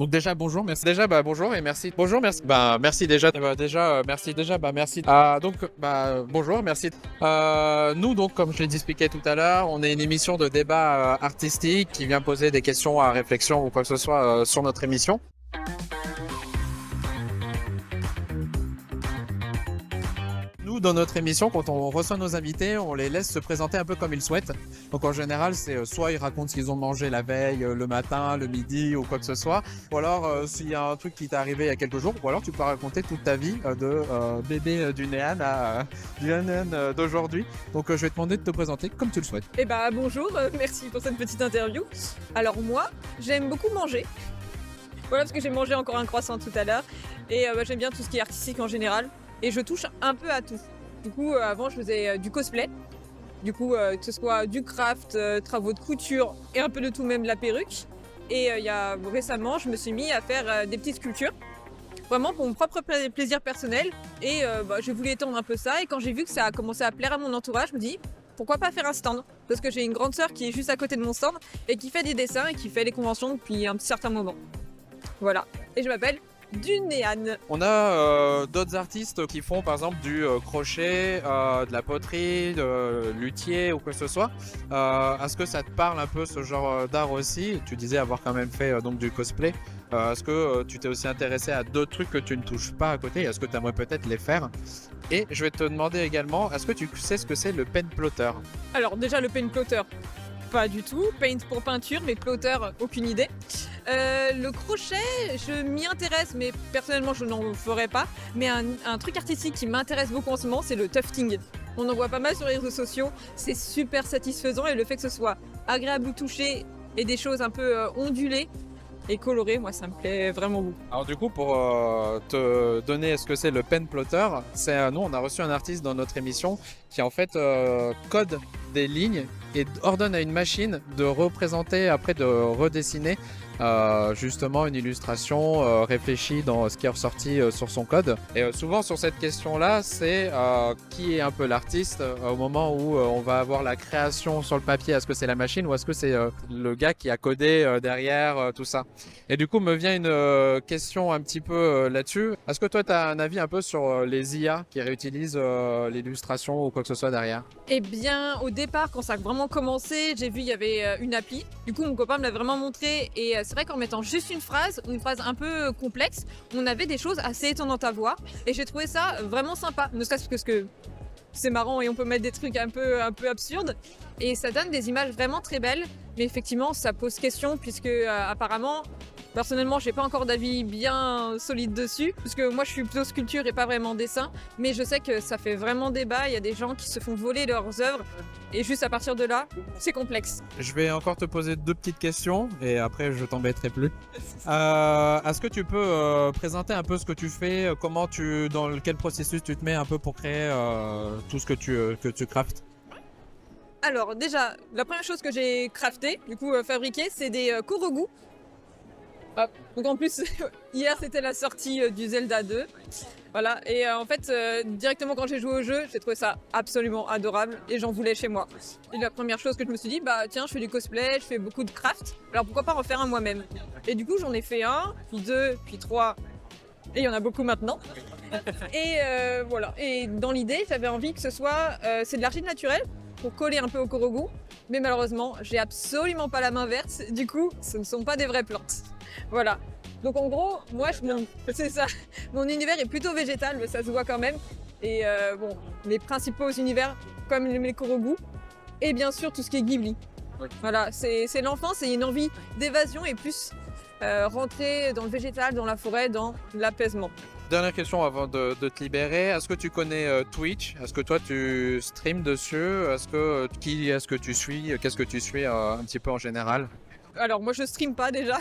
Donc déjà bonjour, merci. Déjà bonjour et merci. Bonjour, merci. Merci déjà. Merci déjà. Merci. Bonjour, merci. Nous donc comme je l'ai expliqué tout à l'heure, on est une émission de débat artistique qui vient poser des questions à réflexion ou quoi que ce soit sur notre émission. Nous, dans notre émission, quand on reçoit nos invités, on les laisse se présenter un peu comme ils souhaitent. Donc en général, c'est soit ils racontent ce qu'ils ont mangé la veille, le matin, le midi ou quoi que ce soit. Ou alors s'il y a un truc qui t'est arrivé il y a quelques jours, ou alors tu peux raconter toute ta vie de bébé du Néan à du Néan d'aujourd'hui. Donc je vais te demander de te présenter comme tu le souhaites. Bonjour, merci pour cette petite interview. Alors moi, j'aime beaucoup manger. Voilà, parce que j'ai mangé encore un croissant tout à l'heure. Et j'aime bien tout ce qui est artistique en général. Et je touche un peu à tout. Du coup, avant, je faisais du cosplay. Du coup, que ce soit du craft, travaux de couture et un peu de tout, même la perruque. Et récemment, je me suis mis à faire des petites sculptures. Vraiment pour mon propre plaisir personnel. Et je voulais étendre un peu ça. Et quand j'ai vu que ça a commencé à plaire à mon entourage, je me dis, pourquoi pas faire un stand? Parce que j'ai une grande sœur qui est juste à côté de mon stand et qui fait des dessins et qui fait les conventions depuis un certain moment. Voilà. Et je m'appelle du Néan. On a d'autres artistes qui font par exemple du crochet, de la poterie, de luthier ou quoi que ce soit. Est-ce que ça te parle un peu ce genre d'art aussi? Tu disais avoir quand même fait donc du cosplay. Est-ce que tu t'es aussi intéressé à d'autres trucs que tu ne touches pas à côté? Est-ce que tu aimerais peut-être les faire? Et je vais te demander également, est-ce que tu sais ce que c'est le pen plotter? Alors déjà le pen plotter, pas du tout. Paint pour peinture, mais plotter, aucune idée. Le crochet, je m'y intéresse, mais personnellement, je n'en ferai pas. Mais un truc artistique qui m'intéresse beaucoup en ce moment, c'est le tufting. On en voit pas mal sur les réseaux sociaux. C'est super satisfaisant et le fait que ce soit agréable au toucher et des choses un peu ondulées et colorées, moi, ça me plaît vraiment beaucoup. Alors du coup, pour te donner ce que c'est le pen plotter, nous on a reçu un artiste dans notre émission qui en fait code des lignes et ordonne à une machine de représenter, après de redessiner justement une illustration réfléchie dans ce qui est ressorti sur son code. Et souvent sur cette question-là, c'est qui est un peu l'artiste au moment où on va avoir la création sur le papier. Est-ce que c'est la machine ou est-ce que c'est le gars qui a codé derrière tout ça? Et du coup, me vient une question un petit peu là-dessus. Est-ce que toi, tu as un avis un peu sur les IA qui réutilisent l'illustration ou quoi que ce soit derrière? Eh bien, au départ, quand ça a vraiment commencé, j'ai vu il y avait une appli. Du coup, mon copain me l'a vraiment montré. Et c'est vrai qu'en mettant juste une phrase un peu complexe, on avait des choses assez étonnantes à voir. Et j'ai trouvé ça vraiment sympa. Ne serait-ce que c'est marrant et on peut mettre des trucs un peu absurdes. Et ça donne des images vraiment très belles. Mais effectivement, ça pose question puisque apparemment, personnellement, j'ai pas encore d'avis bien solide dessus, parce que moi je suis plutôt sculpture et pas vraiment dessin, mais je sais que ça fait vraiment débat, il y a des gens qui se font voler leurs œuvres, et juste à partir de là, c'est complexe. Je vais encore te poser deux petites questions et après je t'embêterai plus. Est-ce que tu peux présenter un peu ce que tu fais, dans quel processus tu te mets un peu pour créer tout ce que tu craftes? Alors déjà, la première chose que j'ai crafté, du coup fabriqué, c'est des Korogu. Hop. Donc en plus, hier c'était la sortie du Zelda 2. Voilà, et en fait, directement quand j'ai joué au jeu, j'ai trouvé ça absolument adorable et j'en voulais chez moi. Et la première chose que je me suis dit, tiens, je fais du cosplay, je fais beaucoup de craft, alors pourquoi pas en faire un moi-même? Et du coup, j'en ai fait un, puis deux, puis trois, et il y en a beaucoup maintenant. Et voilà, et dans l'idée, j'avais envie que ce soit, c'est de l'argile naturelle pour coller un peu au Korogu, mais malheureusement, j'ai absolument pas la main verte, du coup, ce ne sont pas des vraies plantes. Voilà. Donc en gros, c'est ça. Mon univers est plutôt végétal, mais ça se voit quand même. Et les principaux univers, comme les Korogu, et bien sûr tout ce qui est Ghibli. Oui. Voilà, c'est l'enfance et une envie d'évasion et plus rentrer dans le végétal, dans la forêt, dans l'apaisement. Dernière question avant de te libérer. Est-ce que tu connais Twitch? Est-ce que toi tu streams dessus? Qui est-ce que tu suis? Qu'est-ce que tu suis un petit peu en général? Alors moi je stream pas déjà.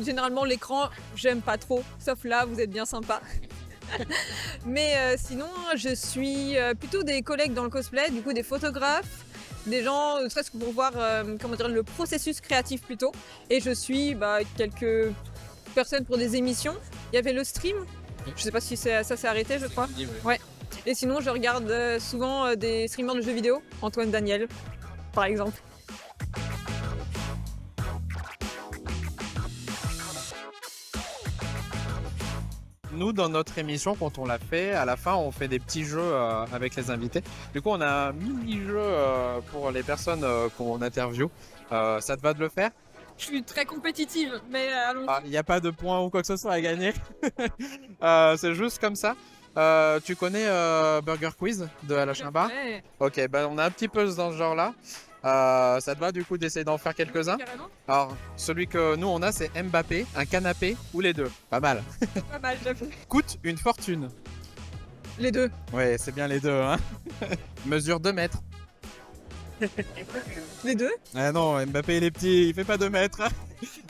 Généralement l'écran j'aime pas trop, sauf là vous êtes bien sympa. Mais sinon je suis plutôt des collègues dans le cosplay, du coup des photographes, des gens presque pour voir le processus créatif plutôt. Et je suis quelques personnes pour des émissions. Il y avait le stream, je sais pas si ça s'est arrêté je crois. Ouais. Et sinon je regarde souvent des streamers de jeux vidéo, Antoine Daniel par exemple. nous, dans notre émission, quand on l'a fait, à la fin, on fait des petits jeux avec les invités. Du coup, on a un mini-jeu pour les personnes qu'on interviewe. Ça te va de le faire? Je suis très compétitive, mais allons-y. Il n'y a pas de points ou quoi que ce soit à gagner. C'est juste comme ça. Tu connais Burger Quiz de Alain Bar? Ouais, Ok, bah, on a un petit peu dans ce genre-là. Ça te va du coup d'essayer d'en faire quelques-uns? carrément. Alors, celui que nous on a, c'est Mbappé, un canapé ou les deux. Pas mal. Pas mal, j'avoue. Coûte une fortune. Les deux. Ouais, c'est bien les deux, hein. Mesure 2 mètres. Les deux. Ah non, Mbappé il est petit, il fait pas 2 mètres.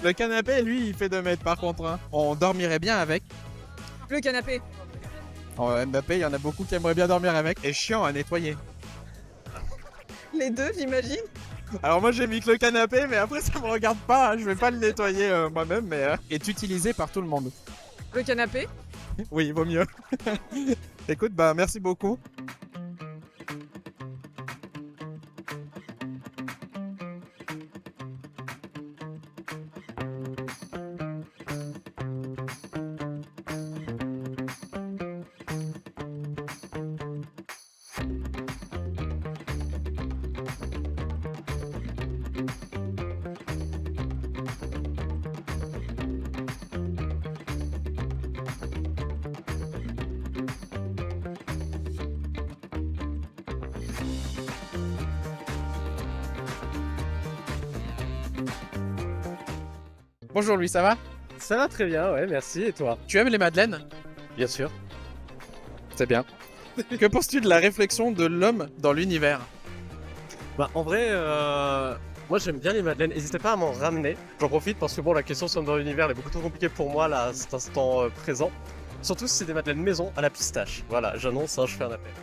Le canapé, lui, il fait 2 mètres par contre, hein. On dormirait bien avec. Le canapé. Oh, Mbappé, il y en a beaucoup qui aimeraient bien dormir avec. Et chiant à nettoyer. Les deux, j'imagine. Alors moi j'ai mis que le canapé, mais après ça me regarde pas, hein. Je vais pas le nettoyer moi-même, mais est utilisé par tout le monde. Le canapé. Oui, vaut mieux. Écoute, bah merci beaucoup. Bonjour Louis, ça va? Ça va très bien, ouais, merci. Et toi? Tu aimes les madeleines? Bien sûr. C'est bien. Que penses-tu de la réflexion de l'homme dans l'univers? Bah, en vrai, moi j'aime bien les madeleines. N'hésitez pas à m'en ramener. J'en profite parce que bon, la question somme dans l'univers elle est beaucoup trop compliquée pour moi là, à cet instant présent. Surtout si c'est des madeleines maison à la pistache. Voilà, j'annonce, hein, je fais un appel.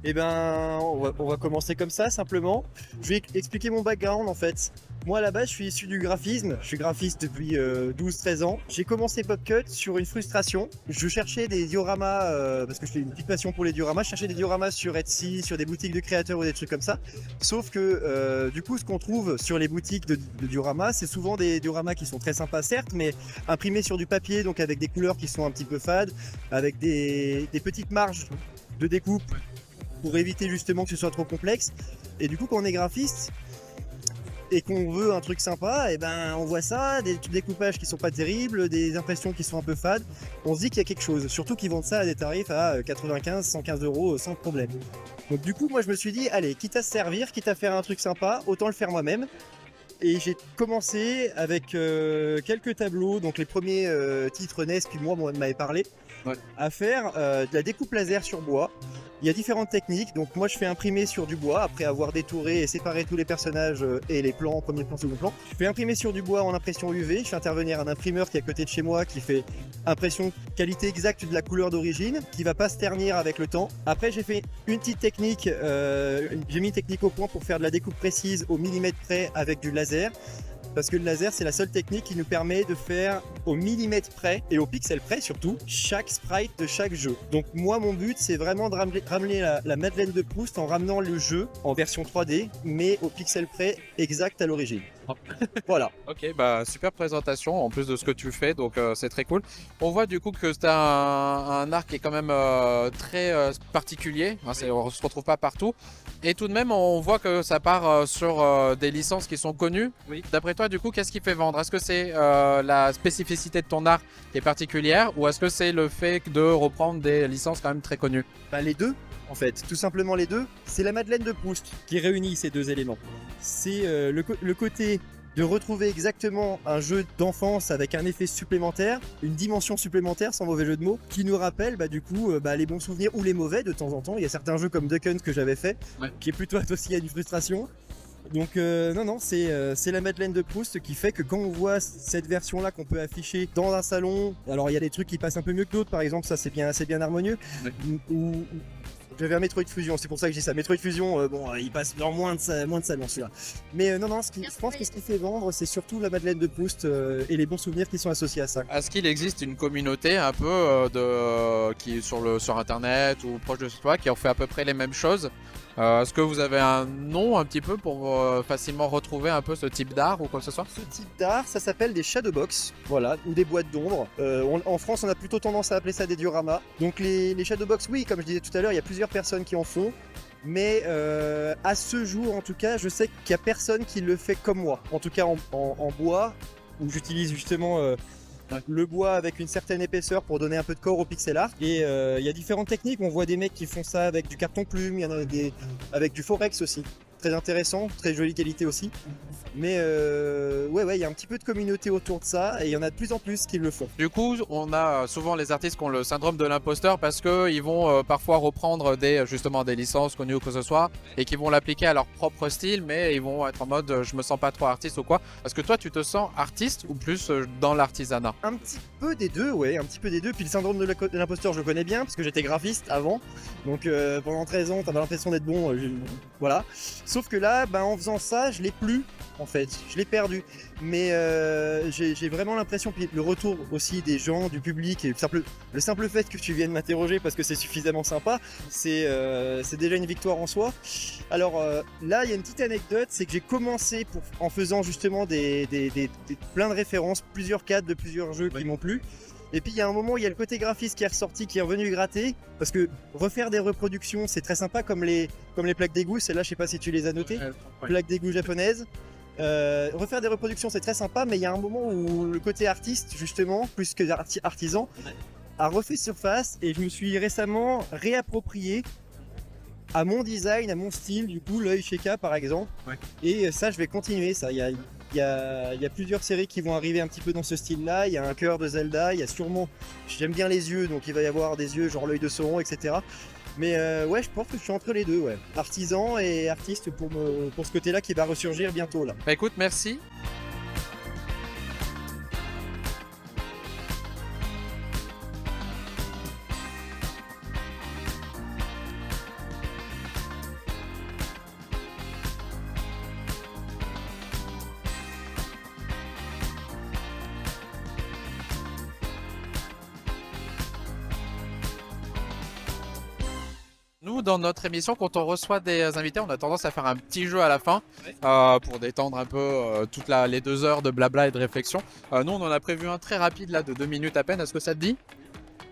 Eh ben, on va commencer comme ça, simplement. Je vais expliquer mon background, en fait. Moi, à la base, je suis issu du graphisme. Je suis graphiste depuis 12-13 ans. J'ai commencé PopCut sur une frustration. Je cherchais des dioramas, parce que j'ai une petite passion pour les dioramas. Je cherchais des dioramas sur Etsy, sur des boutiques de créateurs ou des trucs comme ça. Sauf que, du coup, ce qu'on trouve sur les boutiques de dioramas, c'est souvent des dioramas qui sont très sympas, certes, mais imprimés sur du papier, donc avec des couleurs qui sont un petit peu fades, avec des petites marges de découpe pour éviter justement que ce soit trop complexe. Et du coup, quand on est graphiste et qu'on veut un truc sympa, et ben on voit ça, des découpages qui sont pas terribles, des impressions qui sont un peu fades, on se dit qu'il y a quelque chose. Surtout qu'ils vendent ça à des tarifs à 95, 115 euros sans problème. Donc du coup, moi je me suis dit, allez, quitte à se servir, quitte à faire un truc sympa, autant le faire moi-même. Et j'ai commencé avec quelques tableaux, donc les premiers titres NES, puis moi m'avait parlé, ouais, à faire de la découpe laser sur bois. Il y a différentes techniques, donc moi je fais imprimer sur du bois après avoir détouré et séparé tous les personnages et les plans, premier plan, second plan. Je fais imprimer sur du bois en impression UV, je fais intervenir un imprimeur qui est à côté de chez moi qui fait impression qualité exacte de la couleur d'origine, qui va pas se ternir avec le temps. Après j'ai fait une petite technique, j'ai mis une technique au point pour faire de la découpe précise au millimètre près avec du laser. Parce que le laser, c'est la seule technique qui nous permet de faire au millimètre près, et au pixel près surtout, chaque sprite de chaque jeu. Donc moi, mon but, c'est vraiment de ramener la Madeleine de Proust en ramenant le jeu en version 3D, mais au pixel près exact à l'origine. Voilà. Ok, bah super présentation en plus de ce que tu fais, donc c'est très cool. On voit du coup que tu as un art qui est quand même très particulier, hein, on se retrouve pas partout. Et tout de même, on voit que ça part sur des licences qui sont connues. Oui. D'après toi, du coup, qu'est-ce qui fait vendre? Est-ce que c'est la spécificité de ton art qui est particulière ou est-ce que c'est le fait de reprendre des licences quand même très connues? Bah, les deux, en fait, tout simplement les deux. C'est la Madeleine de Proust qui réunit ces deux éléments. C'est le côté de retrouver exactement un jeu d'enfance avec un effet supplémentaire, une dimension supplémentaire, sans mauvais jeu de mots, qui nous rappelle du coup les bons souvenirs ou les mauvais de temps en temps. Il y a certains jeux comme Duck Hunt que j'avais fait, ouais, qui est plutôt associé à une frustration. Donc non, c'est la Madeleine de Proust qui fait que quand on voit cette version-là qu'on peut afficher dans un salon, alors il y a des trucs qui passent un peu mieux que d'autres, par exemple ça c'est bien harmonieux, ouais, J'avais un Metroid Fusion, c'est pour ça que j'ai ça. Metroid Fusion, bon, il passe dans moins de salons celui-là. Mais non, je pense que ce qui fait vendre, c'est surtout la Madeleine de Proust et les bons souvenirs qui sont associés à ça. Est-ce qu'il existe une communauté un peu qui est sur internet ou proche de toi qui en fait à peu près les mêmes choses? Est-ce que vous avez un nom un petit peu pour facilement retrouver un peu ce type d'art ou quoi que ce soit? Ce type d'art, ça s'appelle des shadowbox, voilà, ou des boîtes d'ombre. En France, on a plutôt tendance à appeler ça des dioramas. Donc les shadowbox, oui, comme je disais tout à l'heure, il y a plusieurs personnes qui en font. Mais à ce jour, en tout cas, je sais qu'il n'y a personne qui le fait comme moi. En tout cas, en bois, où j'utilise justement le bois avec une certaine épaisseur pour donner un peu de corps au pixel art. Et il y a différentes techniques. On voit des mecs qui font ça avec du carton plume, il y en a avec du forex aussi. Très intéressant, très jolie qualité aussi. Mais ouais, il y a un petit peu de communauté autour de ça et il y en a de plus en plus qui le font. Du coup, on a souvent les artistes qui ont le syndrome de l'imposteur parce qu'ils vont parfois reprendre justement des licences connues ou que ce soit et qui vont l'appliquer à leur propre style, mais ils vont être en mode je me sens pas trop artiste ou quoi. Est-ce que toi, tu te sens artiste ou plus dans l'artisanat? Un petit peu des deux, ouais, un petit peu des deux. Puis le syndrome de l'imposteur, je le connais bien parce que j'étais graphiste avant. Donc pendant 13 ans, t'avais l'impression d'être bon, voilà. Sauf que là, en faisant ça, je l'ai plus. En fait, je l'ai perdu, mais j'ai vraiment l'impression, puis le retour aussi des gens, du public, et le simple fait que tu viennes m'interroger parce que c'est suffisamment sympa, c'est déjà une victoire en soi. Alors là, il y a une petite anecdote, c'est que j'ai commencé en faisant justement plein de références, plusieurs cadres de plusieurs jeux qui m'ont plu. Et puis il y a un moment où il y a le côté graphiste qui est ressorti, qui est revenu gratter, parce que refaire des reproductions, c'est très sympa, comme les plaques d'égout, celles-là, je sais pas si tu les as notées, plaques d'égout japonaises. Refaire des reproductions, c'est très sympa, mais il y a un moment où le côté artiste, justement, plus que artisan, a refait surface, et je me suis récemment réapproprié à mon design, à mon style, du coup, l'œil Sheikah par exemple. Ouais. Et ça, je vais continuer ça. Il y a plusieurs séries qui vont arriver un petit peu dans ce style-là. Il y a un cœur de Zelda, il y a sûrement... J'aime bien les yeux, donc il va y avoir des yeux genre l'œil de Sauron, etc. Mais ouais, je pense que je suis entre les deux, ouais. Artisan et artiste pour ce côté-là qui va ressurgir bientôt, là. Bah écoute, merci. Nous, dans notre émission, quand on reçoit des invités, on a tendance à faire un petit jeu à la fin pour détendre un peu les 2 heures de blabla et de réflexion. Nous, on en a prévu un très rapide là de 2 minutes à peine. Est-ce que ça te dit?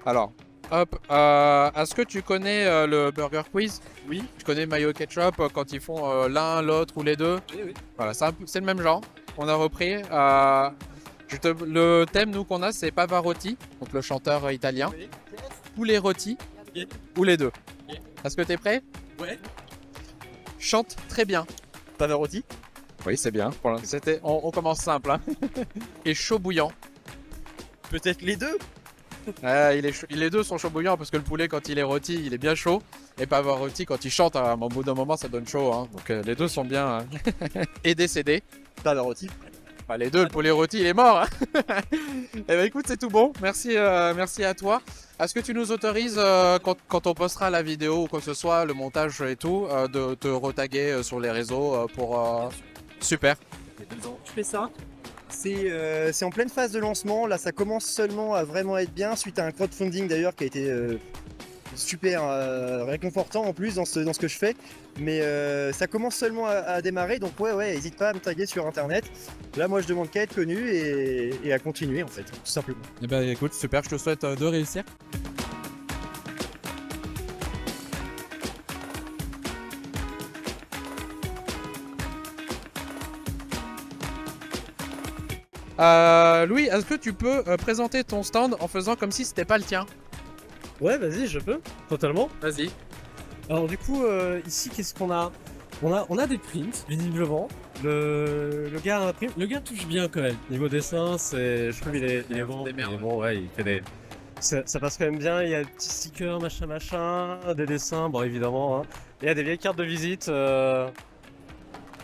Alors, hop. Est-ce que tu connais le Burger Quiz? Oui. Tu connais Mayo Ketchup quand ils font l'un, l'autre ou les deux? Oui, oui. Voilà, c'est le même genre. On a repris. Le thème nous qu'on a, c'est Pavarotti, donc le chanteur italien, ou les rôtis, ou les deux. Est-ce que t'es prêt? Ouais. Chante très bien. Pavarotti? Oui, c'est bien. On commence simple. Hein. Et chaud bouillant. Peut-être les deux? Les deux sont chaud bouillants parce que le poulet, quand il est rôti, il est bien chaud. Et Pavarotti, quand il chante, au bout d'un moment, ça donne chaud. Hein. Donc les deux sont bien. Hein. Et décédé. Pavarotti. Bah, les deux, le poulet rôti, il est mort. Hein. Et ben écoute, c'est tout bon. Merci à toi. Est-ce que tu nous autorises, quand on postera la vidéo ou quoi que ce soit, le montage et tout, de te retaguer sur les réseaux pour... Super. Je fais ça. C'est en pleine phase de lancement. Là, ça commence seulement à vraiment être bien, suite à un crowdfunding d'ailleurs qui a été super réconfortant en plus dans ce que je fais. Mais ça commence seulement à démarrer. Donc ouais, n'hésite pas à me taguer sur internet. Là, moi, je demande qu'à être connu et à continuer en fait, tout simplement. Eh ben écoute, super, je te souhaite de réussir. Louis, est-ce que tu peux présenter ton stand en faisant comme si c'était pas le tien? Ouais, vas-y, je peux, totalement. Vas-y. Alors du coup, ici, qu'est-ce qu'on a? On a des prints, visiblement. Le gars touche bien quand même. Niveau dessin, je trouve qu'il est bon. Il est bon, ouais, il fait des... Ça passe quand même bien, il y a des petits stickers, machin, des dessins, bon évidemment. Hein. Et il y a des vieilles cartes de visite.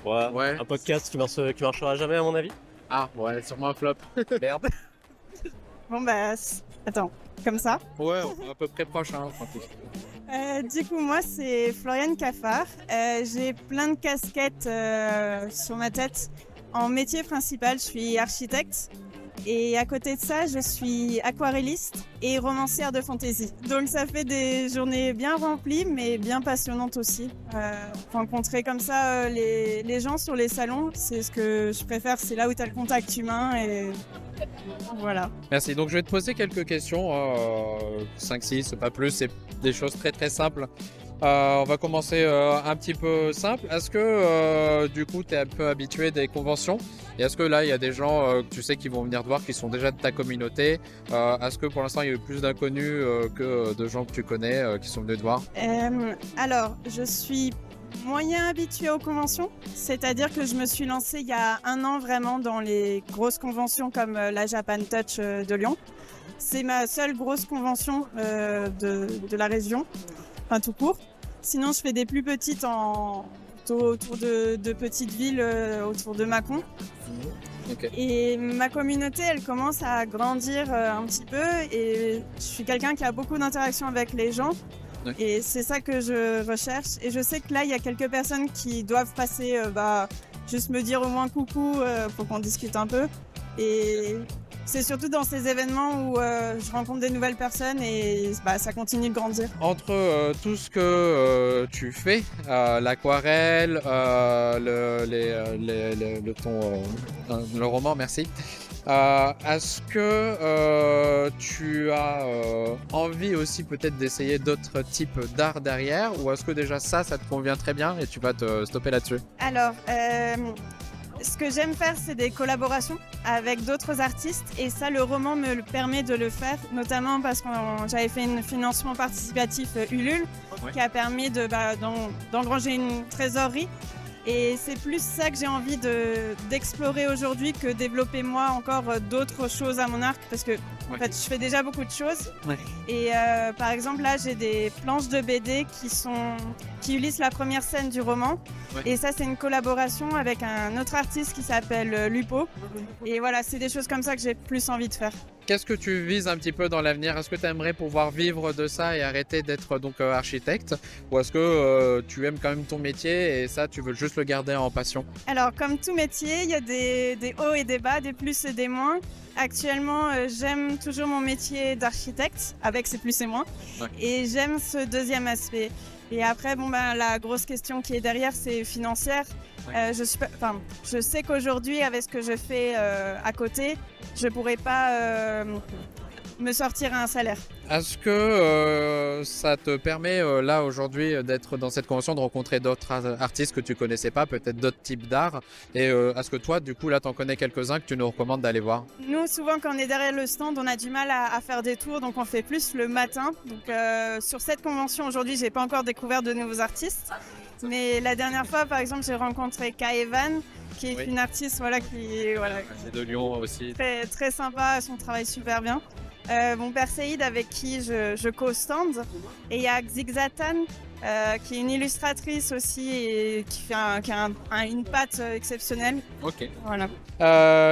Ouais. Un podcast qui marchera jamais à mon avis. Ah ouais, sûrement un flop. Merde. Bon bah, Attends, comme ça. Ouais, à peu près proche, hein, Francis. Du coup, moi, c'est Floriane Caffard. J'ai plein de casquettes sur ma tête. En métier principal, je suis architecte. Et à côté de ça, je suis aquarelliste et romancière de fantasy. Donc ça fait des journées bien remplies, mais bien passionnantes aussi. Rencontrer comme ça les gens sur les salons, c'est ce que je préfère. C'est là où tu as le contact humain et voilà. Merci. Donc, je vais te poser quelques questions. 5-6, pas plus. C'est des choses très très simples. On va commencer un petit peu simple. Est-ce que du coup, tu es un peu habitué des conventions? Et est-ce que là, il y a des gens que tu sais qui vont venir te voir, qui sont déjà de ta communauté? Est-ce que pour l'instant, il y a eu plus d'inconnus que de gens que tu connais qui sont venus te voir? Alors, je suis moyen habituée aux conventions, c'est-à-dire que je me suis lancée il y a 1 an vraiment dans les grosses conventions comme la Japan Touch de Lyon. C'est ma seule grosse convention de la région, enfin tout court. Sinon, je fais des plus petites autour de petites villes autour de Mâcon. Ok. Et ma communauté, elle commence à grandir un petit peu et je suis quelqu'un qui a beaucoup d'interactions avec les gens. Ouais. Et c'est ça que je recherche. Et je sais que là, il y a quelques personnes qui doivent passer, juste me dire au moins coucou pour qu'on discute un peu. Et c'est surtout dans ces événements où je rencontre des nouvelles personnes et ça continue de grandir. Entre tout ce que tu fais, l'aquarelle, le roman, merci. Est-ce que tu as envie aussi peut-être d'essayer d'autres types d'art derrière, ou est-ce que déjà ça te convient très bien et tu vas te stopper là-dessus? Alors, ce que j'aime faire, c'est des collaborations avec d'autres artistes et ça, le roman me le permet de le faire, notamment parce que j'avais fait un financement participatif Ulule qui a permis d'engranger une trésorerie. Et c'est plus ça que j'ai envie d'explorer aujourd'hui que développer moi encore d'autres choses à mon arc parce que en fait, je fais déjà beaucoup de choses. Ouais. Et par exemple, là, j'ai des planches de BD qui illustrent la première scène du roman. Ouais. Et ça, c'est une collaboration avec un autre artiste qui s'appelle Lupo. Et voilà, c'est des choses comme ça que j'ai plus envie de faire. Qu'est-ce que tu vises un petit peu dans l'avenir? Est-ce que tu aimerais pouvoir vivre de ça et arrêter d'être donc architecte? Ou est-ce que tu aimes quand même ton métier et ça, tu veux juste le garder en passion? Alors, comme tout métier, il y a des hauts et des bas, des plus et des moins. Actuellement, j'aime toujours mon métier d'architecte, avec ses plus et moins. Ouais. Et j'aime ce deuxième aspect. Et après, la grosse question qui est derrière, c'est financière. Ouais. Je sais qu'aujourd'hui, avec ce que je fais à côté, je pourrais pas me sortir un salaire. Est-ce que ça te permet là aujourd'hui d'être dans cette convention, de rencontrer d'autres artistes que tu connaissais pas, peut-être d'autres types d'art? Et est-ce que toi, du coup, là, t'en connais quelques-uns que tu nous recommandes d'aller voir? Nous, souvent, quand on est derrière le stand, on a du mal à faire des tours, donc on fait plus le matin. Donc, sur cette convention, aujourd'hui, j'ai pas encore découvert de nouveaux artistes. Mais la dernière fois, par exemple, j'ai rencontré Kaevan, qui est une artiste qui C'est de Lyon aussi. très, très sympa, son travail super bien. Mon père Saïd, avec qui je co-stand. Et il y a Xixatan, qui est une illustratrice aussi et qui a une patte exceptionnelle. Ok. Voilà.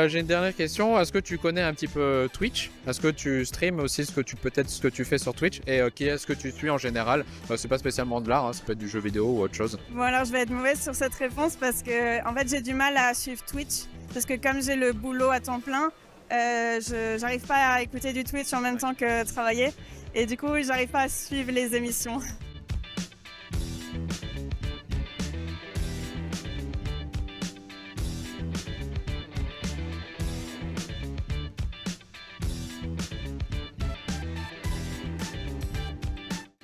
J'ai une dernière question. Est-ce que tu connais un petit peu Twitch? Est-ce que tu streams aussi ce que tu fais sur Twitch? Et qui est-ce que tu suis en général? C'est pas spécialement de l'art, hein, ça peut être du jeu vidéo ou autre chose. Bon, alors je vais être mauvaise sur cette réponse parce que en fait j'ai du mal à suivre Twitch parce que comme j'ai le boulot à temps plein, j'arrive pas à écouter du Twitch en même temps que travailler et du coup j'arrive pas à suivre les émissions.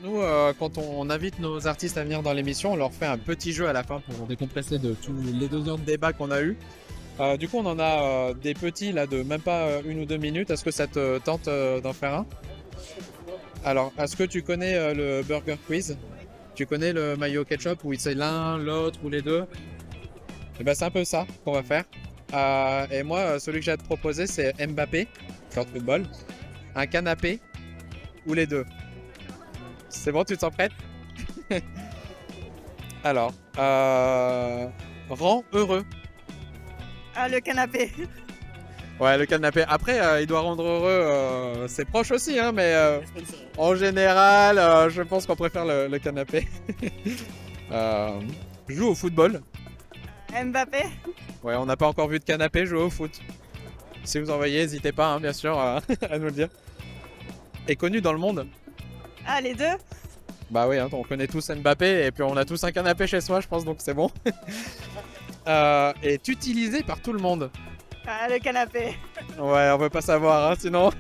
Nous, quand on invite nos artistes à venir dans l'émission, on leur fait un petit jeu à la fin pour décompresser de tous les 2 heures de débat qu'on a eu. Du coup, on en a des petits là de même pas 1 ou 2 minutes. Est-ce que ça te tente d'en faire un? Alors, est-ce que tu connais le Burger Quiz? Tu connais le mayo ketchup où c'est l'un, l'autre ou les deux? Et ben, c'est un peu ça qu'on va faire. Et moi, celui que j'ai à te proposer, c'est Mbappé, joueur de football, un canapé ou les deux. C'est bon, tu te sens prête? Alors, rend heureux. Ah, le canapé. Ouais, le canapé. Après, il doit rendre heureux ses proches aussi, hein, mais en général, je pense qu'on préfère le canapé. Je joue au football. Mbappé. Ouais, on n'a pas encore vu de canapé jouer au foot. Si vous en voyez, n'hésitez pas, hein, bien sûr, à nous le dire. Est connu dans le monde. Ah, les deux. Bah oui, hein, on connaît tous Mbappé et puis on a tous un canapé chez soi, je pense, donc c'est bon. Est utilisé par tout le monde. Ah, le canapé. Ouais, on veut pas savoir, hein, sinon.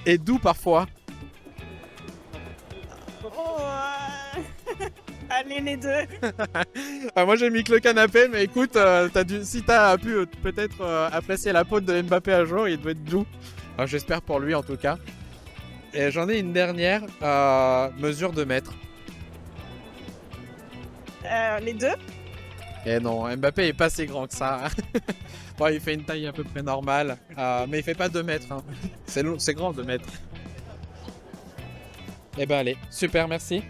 Et doux parfois. Oh, allez, les deux. Moi j'ai mis que le canapé, mais écoute, si t'as pu peut-être apprécier la peau de Mbappé un jour, il doit être doux. Enfin, j'espère pour lui en tout cas. Et j'en ai une dernière, mesure de mètre. Les deux. Et non, Mbappé est pas si grand que ça. Bon, il fait une taille à peu près normale, mais il fait pas 2 mètres. Hein. C'est grand 2 mètres. Eh ben allez, super, merci.